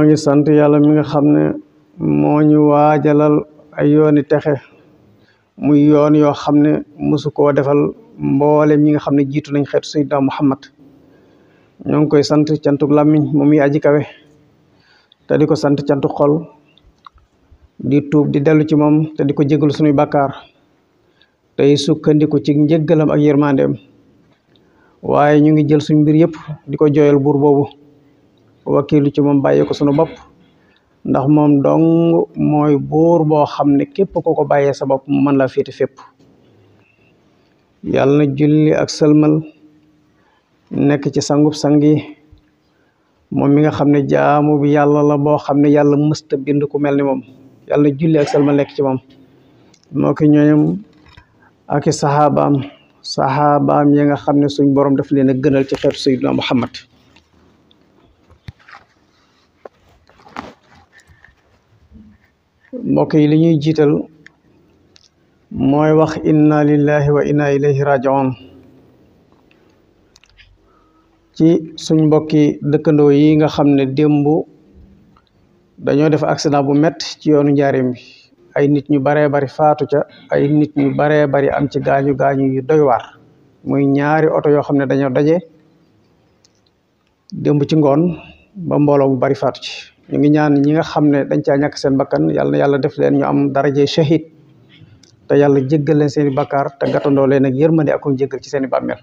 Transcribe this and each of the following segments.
noo ngi sant yàlla mi nga xam ne moo ñu waajalal ay yooni texe muy yoon yoo xam ne mosu koo defal mboolem ñi nga xam ne jiitu nañ xeetu Seydina Muhammad ñoo ngi koy sant cantuk làmmiñ moom mi aji kawe te di ko sant cantuk xol di tuub di dellu ci moom te di ko jégalu suñuy bàkkaar tey sukkandiku ci njëggalam ak yërmandeem waaye ñu ngi jël suñ mbir yëpp di ko jooyal buur boobu wakiilu ci moom bàyyee ko sunu bopp ndax moom dong mooy buur boo xam ne képp ko bàyyee sa bopp mu mën laa féete fépp yàlla na julli ak sëlmal nekk ci sangub sangi moom mi nga xam ne jaamu bi yàlla la boo xam ne yàlla mësta bind ku mel ni moom yàlla na julli ak sëlmal nekk ci moom moo ki ñooñam ak i saxaabaam yi nga xam ne suñ borom daf leen a gënal ci xeetu Seydina Muhammad mbokk yi li ñuy jiital mooy wax inna lillahi wa inna ilayhi rajiun ci suñ mbokki dëkkandoo yi nga xam ne démb dañoo def accident bu métti ci yoonu njaareem bi ay nit ñu baree bari faatu ca ay nit ñu baree bari am ci gaañu yu doy waar muy ñaari oto yoo xam ne dañoo daje démb ci ngoon ba mbooloo mu bari faatu ci ñu ngi ñaan ñi nga xam ne dañ caa ñàkk seen bakkan yàlla na yàlla def leen ñu am daraje shahid te yàlla jéggal leen seen i bakkaar te gàttandoo leen ak yërmande ak jéggal ci seen i bàmmeel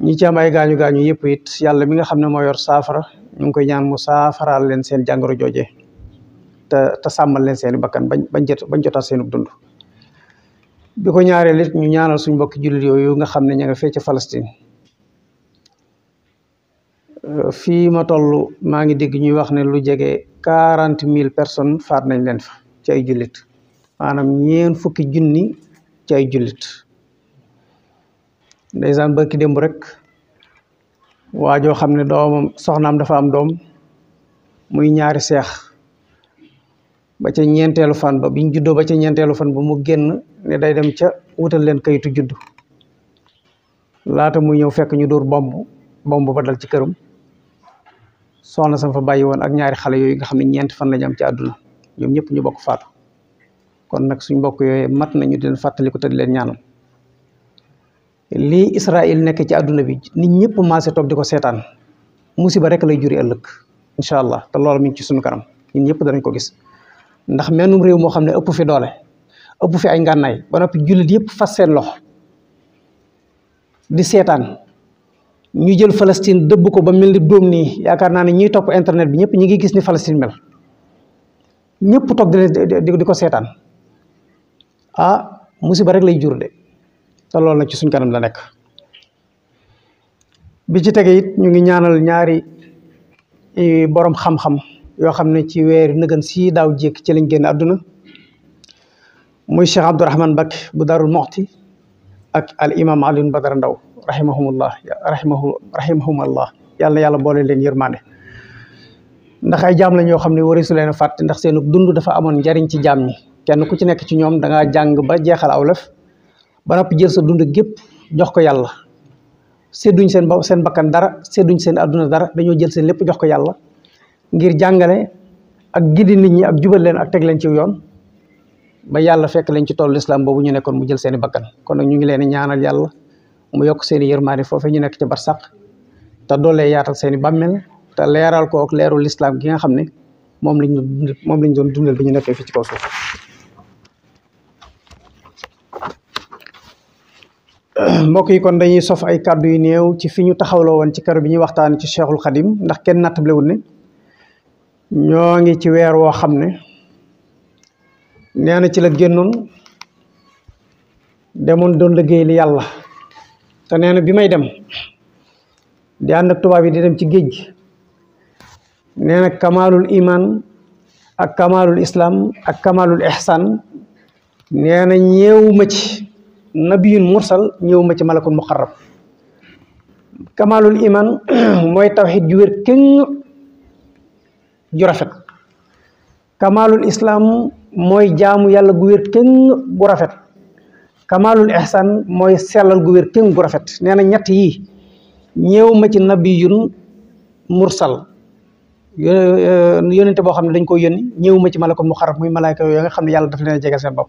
ñi ci am ay gaañu yëpp it yàlla mi nga xam ne moo yor saafara ñu ngi koy ñaan mu saafaraal leen seen jàngoro jooje te sàmmal leen seen i bakkan bañ jotaat seen dund bi ko ñaareel it ñu ñaanal suñ mbokki jullit yooyu nga xam ne ña nga fee ca Palestine fii ma toll maa ngi dégg ñuy wax ne lu jege 40,000 personnes faat nañ leen fa ci ay jullit maanaam 40,000 ci ay jullit ndeysaan barki démb rek waa joo xam ne doomam soxnaam dafa am doom muy ñaari seex ba ca ñeenteelu fan ba biñ juddoo ba ca ñeenteelu fan ba mu génn ne day dem ca wutal leen kayitu juddu laata muy ñëw fekk ñu dóor bomb ba dal ci këram soxna sam fa bàyyi woon ak ñaari xale yooyu nga xam ne ñeenti fan lañu am ci àdduna ñoom ñëpp ñu bokk faatu kon nag suñ mbokk yooyu mat nañu di leen fàttaliku te di leen ñaanal lii Israël nekk ci àdduna bi nit ñëpp maase toog di ko seetaan musiba rek lay juri ëllëg incha allah te loolu mi ngi ci suñu kanam ñun ñëpp danañ ko gis ndax mennum réew moo xam ne ëpp fi doole ëpp fi ay ngànnaay ba noppi jullit yëpp fas seen loxo di seetaan ñu jël Palestine dëbb ko ba mel ni dóom nii yaakaar naa ne ñiy topp internet bi ñëpp ñi ngi gis ni Palestine mel ñëpp toog di ko seetaan musiba rek lay jur de te loolu nag ci suñ kanam la nekk bi ci tege it ñu ngi ñaanal ñaari borom xam-xam yoo xam ne ci weer nëgën si daaw jékki ci lañ génn àdduna muy Cheikh Abdourahmane Mbacké bu Darou Mouhty ak al imam Alioune Badara Ndaw rahimahumullah yàlla na yàlla boole leen yërmande ndax ay jaam lañ yoo xam ne warisu leen a fàtte ndax seenu dund dafa amoon njariñ ci jaam ñi kenn ku ci nekk ci ñoom da ngaa jàng ba jeexal aw lëf ba noppi jël sa dund gépp jox ko yàlla sedduñ seen bakkan dara sedduñ seen àdduna dara dañoo jël seen lépp jox ko yàlla ngir jàngale ak gidi nit ñi ak jubal leen ak teg leen ci yoon ba yàlla fekk leen ci toolu islam boobu ñu nekkoon mu jël seen i bakkan kon nag ñu ngi leen ñaanal yàlla mu yokk seen i yërmaande foofee ñu nekk ci barsàq te doolee yaatal seen i bàmmeel te leeral ko ak leerul islam gi nga xam ne moom lañ doon dundal bi ñu nekkee fii ci kaw suuf mbokk yi kon dañuy sof ay kàddu yu néew ci fi ñu taxawloo woon ci kër bi ñuy waxtaan ci Cheikhul Khadim ndax kenn nattablewul ne ñoo ngi ci weer woo xam ne nee na ci la génnoon demoon doon liggéey li yàlla te nee na bi may dem di ànd ak tubaab yi di dem ci géej gi nee na kamalul iman ak kamalul islam ak kamalul ihsan nee na ñeewuma ci nabiyun mursal ñëwuma ci malakul muqarrab kamalul iman mooy tawxid ju wér këng ju rafet kamalul islam mooy jaamu yàlla gu wér këng gu rafet kamalul ihsan mooy sellal gu wér këng gu rafet nee na ñett yi ñëwuma ci nabiyun mursal yónente boo xam ne dañ ko yónni ñëwuma ci malakul muqarrab muy malaayka yooyu nga xam ne yàlla daf leen a jegal seen bopp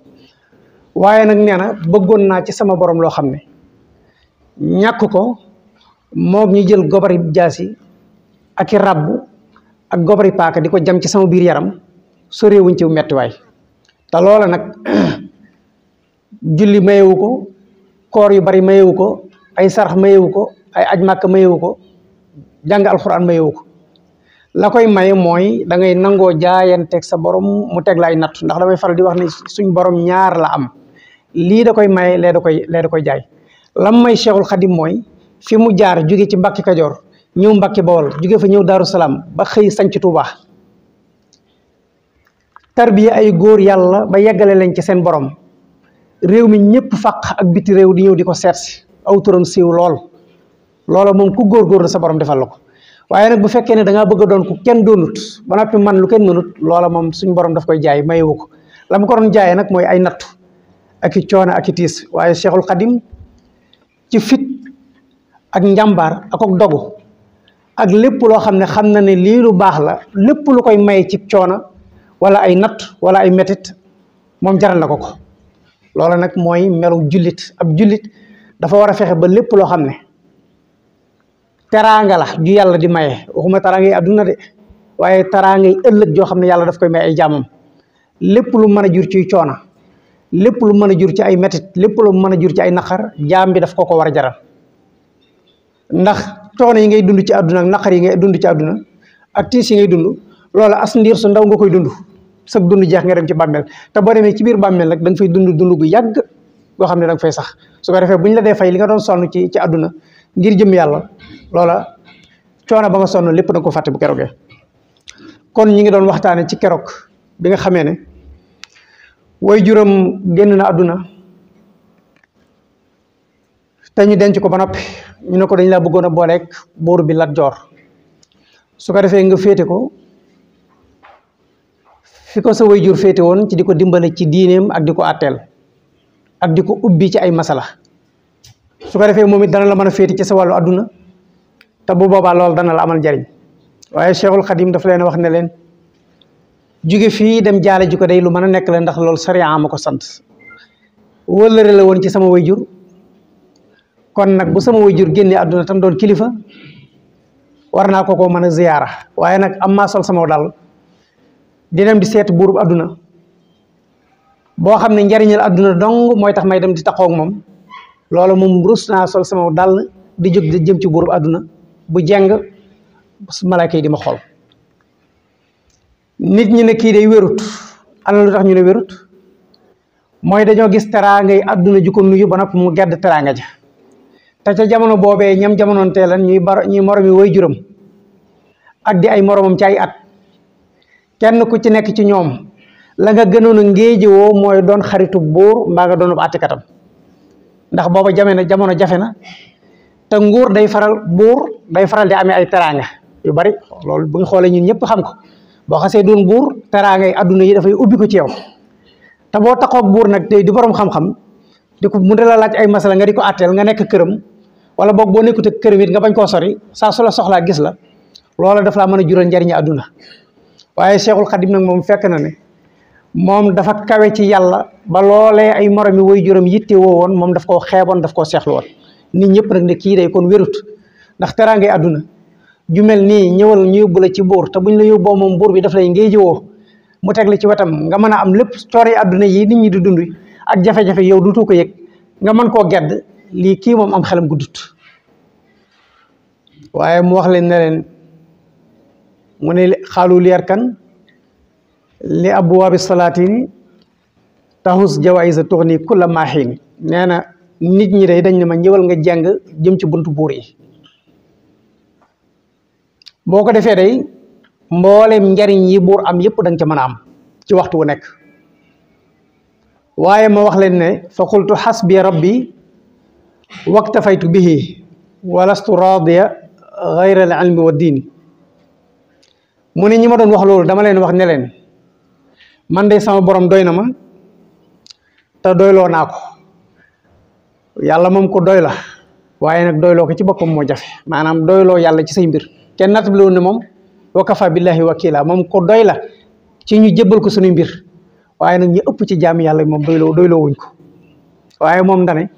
waaye nag nee na bëggoon naa ci sama borom loo xam ne ñàkk ko moog ñu jël gobari jaasi ak i rabbu ak gobari paaka di ko jam ci sama biir yaram soreewuñ ci mettiwaay te loola nag julli mayewu ko koor yu bari mayewu ko ay sarax mayewu ko ay aj màkk mayewu ko jàng alxuraan mayewu ko la koy maye mooy da ngay nangoo jaayanteeg sa borom mu teg la ay natt ndax damay faral di wax ne suñ borom ñaar la am lii da koy maye lee da koy jaay lam may Cheikhul Khadim mooy fi mu jaar jóge ci Mbàkke Kajoor ñëw Mbàkke Bawol jóge fa ñëw Daaru Salaam ba xëy sanc Tuuba tarbiya ay góor yàlla ba yeggale leen ci seen borom réew mi ñëpp faq ak biti réew di ñëw di ko seet si aw turam siiw lool loola moom ku góor-góor sa borom defal la ko waaye nag bu fekkee ne da ngaa bëgg a doon ku kenn doonut ba noppi man lu kenn mënut loola moom suñ borom daf koy jaay mayewu ko la mu ko doon jaayee nag mooy ay nattu ak i coono ak i tiis waaye Cheikhul Khadim ci fit ak njàmbaar ak dogu ak lépp loo xam ne xam na ne lii lu baax la lépp lu koy maye ci coono wala ay natt wala ay metit moom jaral na ko loola nag mooy melu jullit ab jullit dafa war a fexe ba lépp loo xam ne teraanga la ju yàlla di maye waxuma teraanga yi àdduna de waaye teraanga yi ëllëg joo xam ne yàlla daf koy may ay jaamam lépp lu mën a jur ci coono lépp lu mën a jur ci ay metit lépp lu mën a jur ci ay naqar jaam bi daf ko war a jaral ndax coono yi ngay dund ci àdduna ak naqar yi ngay dund ci àdduna ak tiis yi ngay dund loolu as ndiir su ndaw nga koy dund sag dund jeex nga dem ci bàmmeel te boo demee ci biir bàmmeel nag da nga fay dund gu yàgg goo xam ne da nga fay sax su ko defee bu ñu la dee fay li nga doon sonn ci àdduna ngir jëm yàlla loola coono ba nga sonn lépp da nga ko fàtte bu keroogee kon ñi ngi doon waxtaane ci keroog bi nga xamee ne way juróom génn na àdduna te ñu denc ko ba noppi ñu ne ko dañ laa bëggoon a booleeg buur bi Lat Joor su ko defee nga féete ko fi ko sa way jur féete woon ci di ko dimbale ci diineem ak di ko àtteel ak di ko ubbi ci ay masala su ko defee moom it dana la mën a féete ci sa wàllu àdduna te bu boobaa loolu dana la amal njariñ waaye Cheikhul Khadim daf leen wax ne leen jóge fii dem jaale ji ko day lu mën a nekk la ndax loolu sariya ma ko sant wëllëre la woon ci sama way jur kon nag bu sama way jur génnee àdduna tam doon kilifa war naa ko mën a ziyaara waaye nag am maa sol sama dal di dem di seet buurub àdduna boo xam ne njariñal àdduna dong mooy tax may dem di taxaw ak moom loolu moom rus naa sol sama dal di jóg di jëm ci buurub àdduna bu jeng malaaka yi di ma xool nit ñi ne kii day wérut ana lu tax ñu ne wérut mooy dañoo gis teraangay àdduna ju ko nuyu ba noppi mu gedd teraanga ja te ca jamono boobee ñam jamonoon teelan ñuy moromi way juram ak di ay moromam ci ay at kenn ku ci nekk ci ñoom la nga gënoon a ngéeji woo mooy doon xaritu buur mbaa nga doon ab àttikatam ndax booba jamono jafe na te nguur buur day faral di amee ay teraanga yu bari loolu bu ñu xoolee ñun ñëpp xam ko boo xasee doon buur teraanga yi àdduna yi dafay ubbi ko ci yow te boo taxoog buur nag di borom xam-xam di ko mu de la laaj ay masala nga di ko àtteel nga nekk këram wala boog boo nekkut ak këram it nga bañ koo sori saa su la soxlaa gis la loola daf laa mën a jural njariñu àdduna waaye Cheikhul Khadim nag moom fekk na ne moom dafa kawe ci yàlla ba loolee ay moromi way juram yitte woo woon moom daf koo xeeboon daf koo seexlu woon nit ñëpp nag ne kii day kon wérut ndax teraangay àdduna ju mel nii ñëwal ñu yóbbu la ci buur te buñ la yóbboo moom buur bi daf lay ngéeji woo mu teg la ci wetam nga mën a am lépp coore àdduna yi nit ñi di dund ak jafe-jafe yow dutu ko yëg nga mën koo gedd lii kii moom am xelam guddut waaye mu wax leen ne leen mu ne xaalu leer kan li abwaabi salaatini taxus jawaïsa tuxni kulla maaxiin nee na nit ñi day dañ ne ma ñëwal nga jàng jëm ci buntu buur yi boo ko defee day mboolem njariñ yi buur am yëpp da nga ca mën a am ci waxtu wu nekk waaye ma wax leen ne fa qultu xasbi rabbi waktafaytu bihi walastu raadiya gayra al ilmi wa diini mu ne ñi ma doon wax loolu dama leen wax ne leen man de sama borom doy na ma te doyloo naa ko yàlla moom ko doy la waaye nag doyloo ko ci boppam moo jafe maanaam doyloo yàlla ci say mbir kenn natt bi loolu ne moom wa kafa billahi wakila moom ko doy la ci ñu jébbal ko suñu mbir waaye nag ñu ëpp ci jaam yàlla moom doyloo wuñ ko waaye moom dane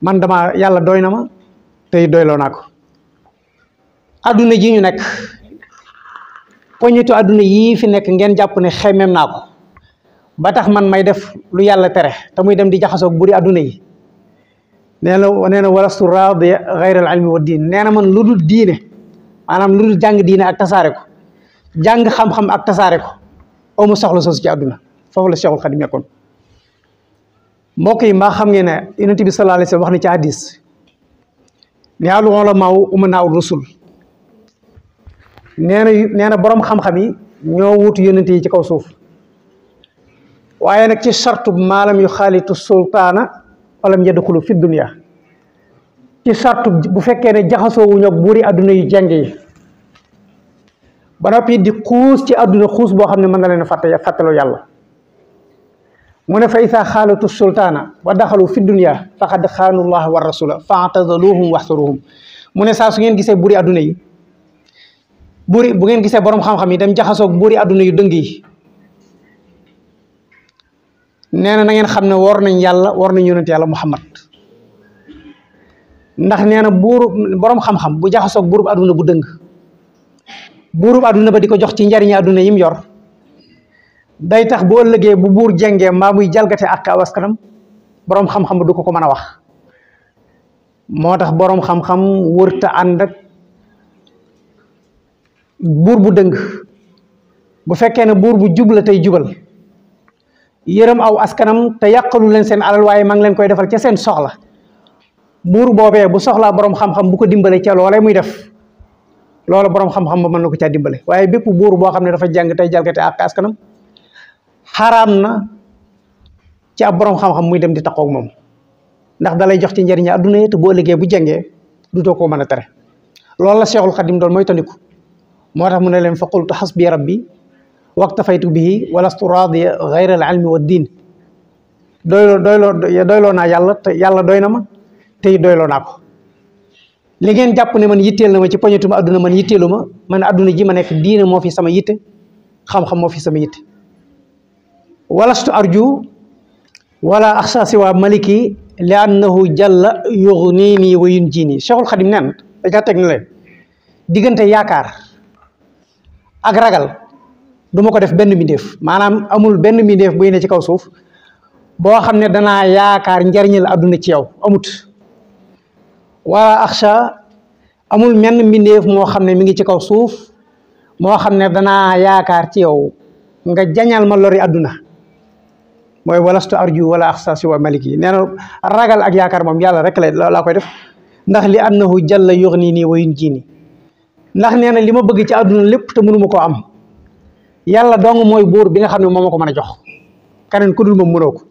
man dama yàlla doy na ma tey doyloo naa ko. adduna ji ñu nekk poñitu adduna yii fi nekk ngeen jàpp ne xemmeem naa ko ba tax man may def lu yàlla tere te muy dem di jaxasoog buri adduna yi nee na walastu raadiya gayra al ilmi wa diin nee na man lu dul diine maanaam lu dul jàng diine ak tasaare ko jàng xam-xam ak tasaare ko aw ma soxla soosu ci àdduna foofu la Cheikhul Khadim nekkoon. mbokk yi mbaa xam ngeen ne yonent bi sallallahu alayhi wa sallam wax na ci hadis ne al ulamaa umanaa rusul nee na boroom xam-xam yi ñoo wutu yonent yi ci kaw suuf waaye nag ci sartu maalam yu xaalitu sultaana walam yadxulu fi dunya ci sartu bu fekkee ne jaxasoo wuñu ak buuri adduna yu jàng yi ba noppi di xuus ci adduna xuus boo xam ne mën na leen fàttaloo yàlla mu ne fa isa xaalatu sultaana wa daxalu fi dunya faqad xaanu llaha wa rasula faatazaluhum waxsuruhum mu ne saa su ngeen gisee buuri adduna yi bu ngeen gisee borom xam-xam yi dem jaxasoog buuri adduna yu dëng yi nee na ngeen xam ne war nañ yàlla war nañ yonent yàlla Muhammad ndax nee na borom xam-xam bu jaxasoog buurub adduna bu dëng buurub adduna ba di ko jox ci njariñi adduna yim yor day tax bu ëllëgee bu buur jengee mbaa muy jalgate ak aw askanam borom xam-xam du ko mën a wax. moo tax borom xam-xam wërta ànd ak buur bu dëng bu fekkee ne buur bu jub la tey jubal yërëm aw askanam te yàqalu leen seen alal waaye maa ngi leen koy defal ca seen soxla buur boobee bu soxlaa borom xam-xam bu ko dimbale ca loolee muy def loola borom xam-xam ba mën na ko caa dimbale waaye bépp buur boo xam ne dafa jàng tey jalgate ak askanam xaraam na ci ab borom xam-xam muy dem di taxaw ak moom ndax dalay jox ci njëriñu adduna yi te boo liggéey bu jàngee dutoo koo mën a tere loolu la Cheikhul Khadim doon mooy tandiku moo tax mu ne leen fa qultu xasbi rabbi waktafaytu bihi walastu raadiya gayra al ilmi wa diin doyloo naa yàlla te yàlla doy na ma tey doyloo naa ko li ngeen jàpp ne man yitteel na ma ci poñetuma adduna man yitteelu ma man adduna ji ma nekk diine moo fi sama yitte xam-xam moo fi sama yitte walastu arju wala axsa siwa maliki li annahu jalla yugnini wa yunjini Cheikhul Khadim nen da caa teg na leen diggante yaakaar ak ragal du ma ko def benn mbindeef maanaam amul benn mbindeef buy ne ci kaw suuf boo xam ne danaa yaakaar njariñal adduna ci yow amut wala axsa amul menn mbindeef moo xam ne mi ngi ci kaw suuf moo xam ne danaa yaakaar ci yow nga jañal ma lori adduna mooy walastu arju wala axsa siwa maliki nee na ragal ak yaakaar moom yàlla rek laa koy def ndax li annahu jalla yugnini wa yunjini ndax nee na li ma bëgg ci àdduna lépp te mënuma koo am yàlla dong mooy buur bi nga xam ne moo ma ko mën a jox keneen ku dul moom mënoo ko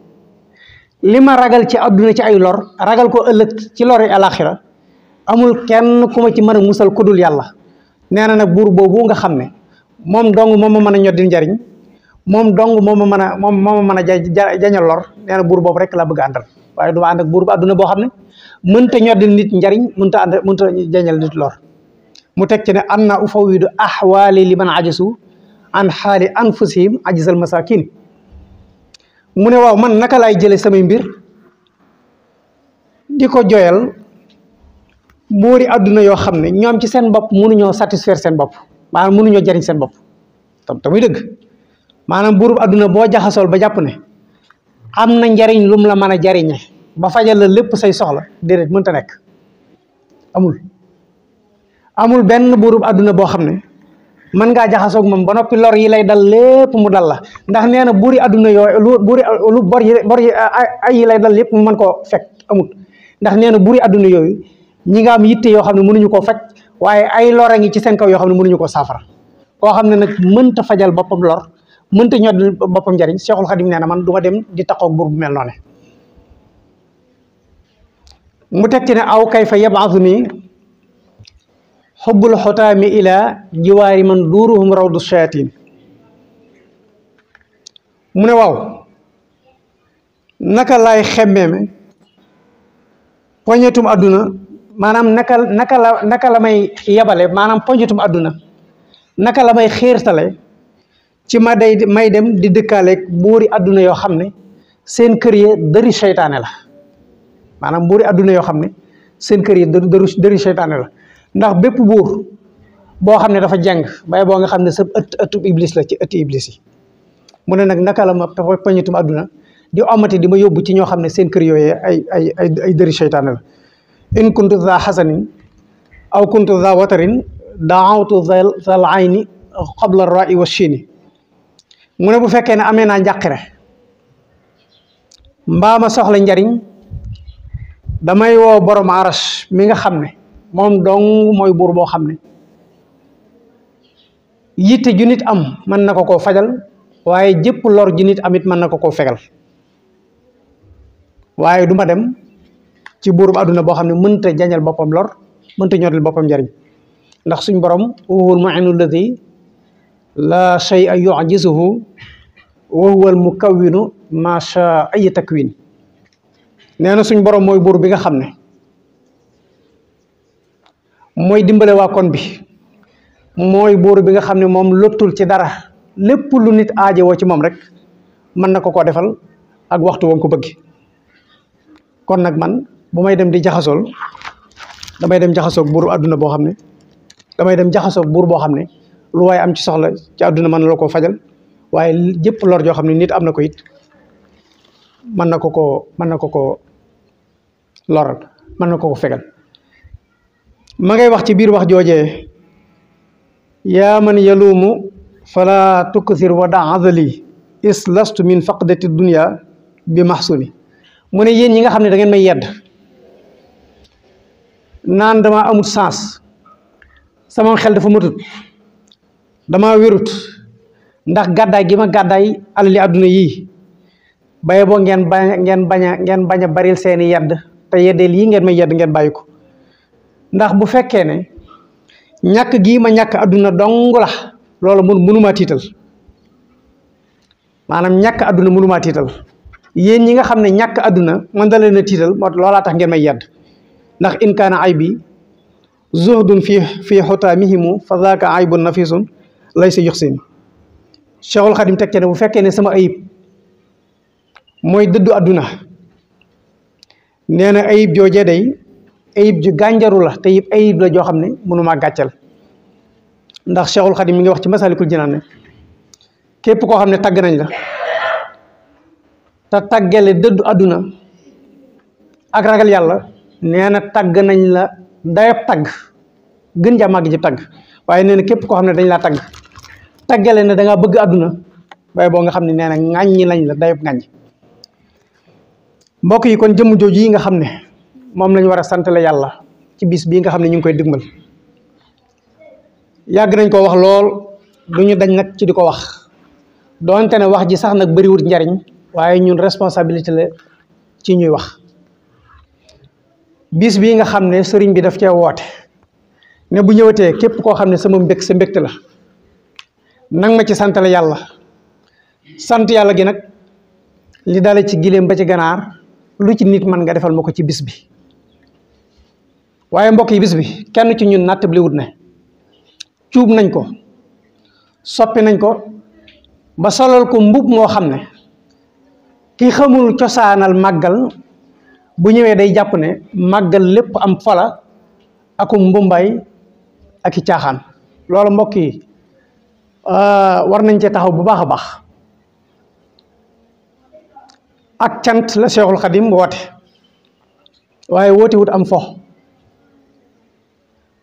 li ma ragal ci àdduna ci ay lor ragal ko ëllëg ci lori alaxira amul kenn ku ma ci mën a musal ku dul yàlla nee na nag buur boobu nga xam ne moom dong moo ma mën a ñoddi njariñ moom dong moo ma mën a jañal lor nee na buur boobu rek laa bëgg a àndal waaye du ma ànd ak buur bu àdduna boo xam ne mënta ñoddil nit njariñ mënta jañal nit lor mu teg ci ne an na ufawidu ahwaali liman ajasu an xaali anfusihim ajisal masakin mu ne waaw man naka laay jële samay mbir di ko joyal buuri àdduna yoo xam ne ñoom ci seen bopp mënuñoo satisfaire seen bopp maanaam mënuñoo jariñ seen bopp te muy dëgg maanaam buurub àdduna boo jaxasool ba jàpp ne am na njariñ lum la mën a jariñe ba fajal la lépp say soxla déedéet mënta nekk amul benn buurub àdduna boo xam ne mën ngaa jaxasoog moom ba noppi lor yi lay dal lépp mu dal la ndax nee na buuri àdduna yooyu lu bor yi ay yi lay dal lépp mu mën koo fekk amul ndax nee na buuri àdduna yooyu ñi nga am yitte yoo xam ne mënuñu koo faj waaye ay lor a ngi ci seen kaw yoo xam ne mënuñu koo saafara koo xam ne nag mënta fajal boppam lor mënta ñoddil boppam njariñ Cheikhul Khadim nee na man du ma dem di taxaw buur bu mel noonu mu teg ci ne aw kayfa yab'athu nii xubbul xotaami ila jiwaari man duuruhum rawdu shayatin mu ne waaw naka laay xemmeeme poñetum àdduna maanaam naka la may yebale maanaam poñetum àdduna naka la may xiirtale ci may dem di dëkkaaleeg buuri àdduna yoo xam ne seen kër yi dëri seytaane la maanaam buuri àdduna yoo xam ne seen kër yi dëri seytaane la ndax bépp buur boo xam ne dafa jàng bay boo nga xam ne sa ëttu iblis la ci ëtti iblis yi mu ne nag naka la ma pañitum àdduna di omati di ma yóbbu ci ñoo xam ne seen kër yooyee ay dëri seytaane la in kuntu za xasanin aw kuntu za watarin daawtu zal ayni qabla ra'i wa chini mu ne bu fekkee ne amee naa njàqire mbaa ma soxla njariñ damay woo borom arash mi nga xam ne moom dong mooy buur boo xam ne yitte ju nit am mën na ko koo fajal waaye jëpp lor ju nit amit mën na ko koo fegal waaye du ma dem ci buurub àdduna boo xam ne mënta jañal boppam lor mënta ñoral boppam njariñ ndax suñ borom huwal mu'inu alladi la shay'a yu'jizuhu wa huwal mukawwinu ma shaa ay takwin nee na suñ borom mooy buur bi nga xam ne mooy dimbale waa kon bi mooy buur bi nga xam ne moom lottul ci dara lépp lu nit aajowoo ci moom rek mën na ko koo defal ak waxtu woon ko bëgg kon nag man bu may dem di jaxasool damay dem jaxasoog buur àdduna boo xam ne damay dem jaxasoog buur boo xam ne lu waaye am ci soxla ci àdduna mën na la koo fajal waaye jëpp lor joo xam ne nit am na ko it mën na ko ko loral mën na ko ko fegal ma ngay wax ci biir wax joojee yaa man yaluumu fala tukthir wa da azali is lastu min faqdati dunya bi mahsuni mu ne yéen ñi nga xam ne da ngeen may yedd naan dama amut sens sama xel dafa matut dama wérut ndax gàddaay gi ma gàddaay alali àdduna yii baye boo ngeen bañ a baril seeni yedd te yeddeel yi ngeen may yedd ngeen bàyyi ko ndax bu fekkee ne ñàkk gii ma ñàkk àdduna dong la loolu mënumaa tiital maanaam ñàkk àdduna mënumaa tiital yéen ñi nga xam ne ñàkk àdduna man da leen a tiital moo loolaa tax ngeen may yedd ndax in kaana aybi zuhdun fi xutaamihimu fa zaaka aybun nafisun laysa yuxsin Cheikhul Xadim teg ne bu fekkee ne sama ayib mooy dëddu àdduna nee na ayib joojee day ayib ju gànjaru la te yëpp ayib la joo xam ne mënumaa gàccal ndax Cheikhul Xadim mi ngi wax ci Masalikul Jinaan ne képp koo xam ne tagg nañ la te taggale dëddu àdduna ak ragal yàlla nee na tagg nañ la dayab tagg gën ja màgg ci tagg waaye nee na képp koo xam ne dañ laa tagg taggale ne da ngaa bëgg àdduna waaye boo nga xam ne nee na ŋàññi lañ la dayab ŋàññ mbokk yi kon jëmm jooju yi nga xam ne moom lañ war a sant la yàlla ci bis bii nga xam ne ñu ngi koy digmal yàgg nañ ko wax lool du ñu dañ nag ci di ko wax doonte ne wax ji sax nag bëriwut njariñ waaye ñun responsabilité la ci ñuy wax bis bii nga xam ne sëriñ bi daf cee woote ne bu ñëwatee képp koo xam ne sama mbég sa mbégte la nang ma ci sant la yàlla sant yàlla gi nag li dale ci giléem ba ci ganaar lu ci nit man nga defal ma ko ci bis bi waaye mbokk yi bis bi kenn ci ñun nattabli wut ne cuub nañ ko soppi nañ ko ba solal ko mbub moo xam ne ki xamul cosaanal màggal bu ñëwee day jàpp ne màggal lépp am fola akum mbumbaay ak i caaxaan loolu mbokk yi war nañ cee taxaw bu baax a baax ak cant la Cheikhul Khadim woote waaye woote wut am fo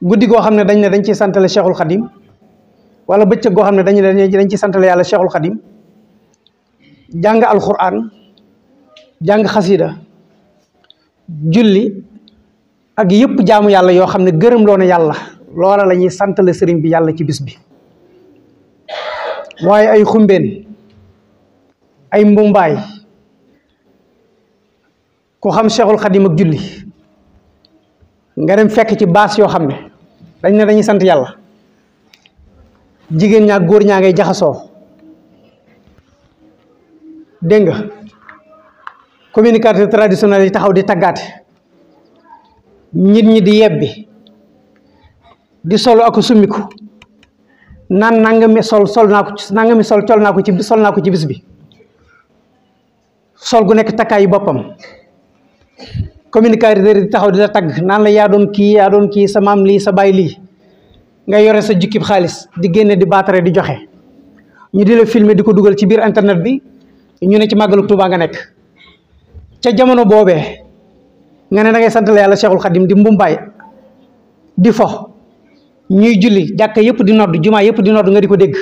guddi goo xam ne dañ ne dañ ciy santale Cheikhul Khadim wala bëccëg goo xam ne dañ ci santale yàlla Cheikhul Khadim jàng alquran jàng xasida julli ak yëpp jaamu yàlla yoo xam ne gërëm loo na yàlla loola la ñuy santale sëriñ bi yàlla ci bis bi waaye ay xumbeen ay mbumbaay ku xam Cheikhul Khadim ak julli nga dem fekk ci baas yoo xam ne dañ ne dañuy sant yàlla jigéen ñaa góor ñaa ngay jaxasoo dégg nga communicateur traditionnel yi taxaw di taggaate nit ñi di yebbi di solo ak summiku naan nangami sol naa ko nangami sol col naa ko ci bis bi sol gu nekk takkaayu boppam communicateur di taxaw di la tagg naan la yaa doon kii sa maam lii sa baay lii nga yore sa jukkib xaalis di génne di baatare di joxe ñu di la filmer di ko dugal ci biir internet bi ñu ne ci màggalu Tuubaa nga nekk ca jamono boobee nga ne da ngay sant la yàlla Cheikhul Khadim di mbumbaay di fo ñuy julli jàkka yëpp di nodd jumaa yëpp di nodd nga di ko dégg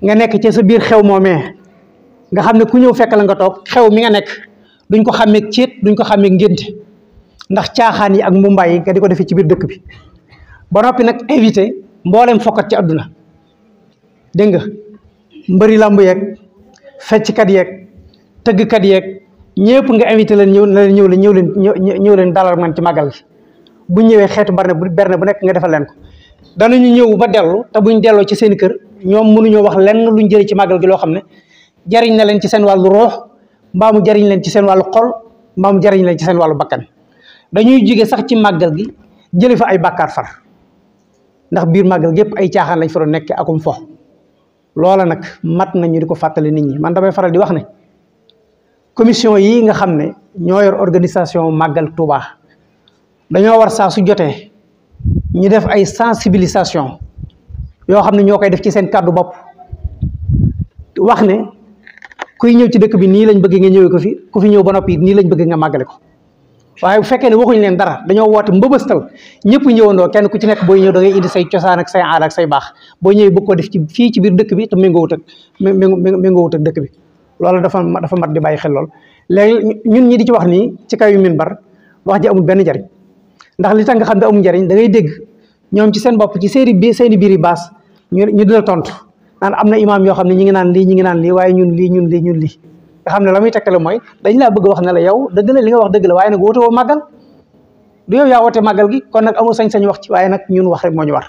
nga nekk ci sa biir xew moomee nga xam ne ku ñëw fekk la nga toog xew mi nga nekk duñ ko xàmmeeg céet duñ ko xàmmeeg ngénte ndax caaxaan yi ak mbumbaay yi nga di ko defee ci biir dëkk bi ba noppi nag invité mboolem fokkat ci àdduna dégg nga mbëri làmb yeeg fecckat yeeg tëggkat yeeg ñëpp nga invité leen ñëw leen dalal man ci màggal gi bu ñëwee xeetu berne bu nekk nga defal leen ko danañu ñëw ba dellu te buñ delloo ci seen kër ñoom mënuñoo wax lenn luñ jëlee ci màggal gi loo xam ne jariñ na leen ci seen wàllu roox mbaa mu jariñ leen ci seen wàllu xol mbaa mu jariñ leen ci seen wàllu bakkan dañuy jóge sax ci màggal gi jële fa ay bàkkaar far ndax biir màggal gi yëpp ay caaxaan lañ fa doon nekk akum fo loola nag mat nañu di ko fàttali nit ñi man damay faral di wax ne commission yi nga xam ne ñoo yor organisation màggal Touba dañoo war saa su jotee ñu def ay sensibilisation yoo xam ne ñoo koy def ci seen kàddu bopp wax ne kuy ñëw ci dëkk bi nii lañ bëgg nga ñëwee ko fi ku fi ñëw ba noppi nii lañ bëgg nga màggale ko waaye bu fekkee ne waxuñ leen dara dañoo woote mbëbëstal ñëpp ñëwandoo kenn ku ci nekk booy ñëw da ngay indi say cosaan ak say aada ak say baax boo ñëwee bëgg ko def ci fii ci biir dëkk bi te méngoowut ak dëkk bi loolu dafa mat di bàyyi xel lool léegi ñun ñi di ci wax nii ci kaw yu minbar wax ji amul benn njariñ ndax li tax nga xam ne amul njariñ da ngay dégg ñoom ci seen bopp ci seeni biir yi baas ñu dina tontu naan am na imaam yoo xam ne ñi ngi naan lii waaye ñun lii nga xam ne la muy tekkale mooy dañ laa bëgg wax ne la yow dëgg la li nga wax dëgg la waaye nag woote woo màggal du yow yaa woote màggal gi kon nag amul sañ-sañ wax ci waaye nag ñun wax rek moo ñu war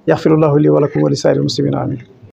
yaxfirullahu lii wa lakum wa li saa'iril muslimina amin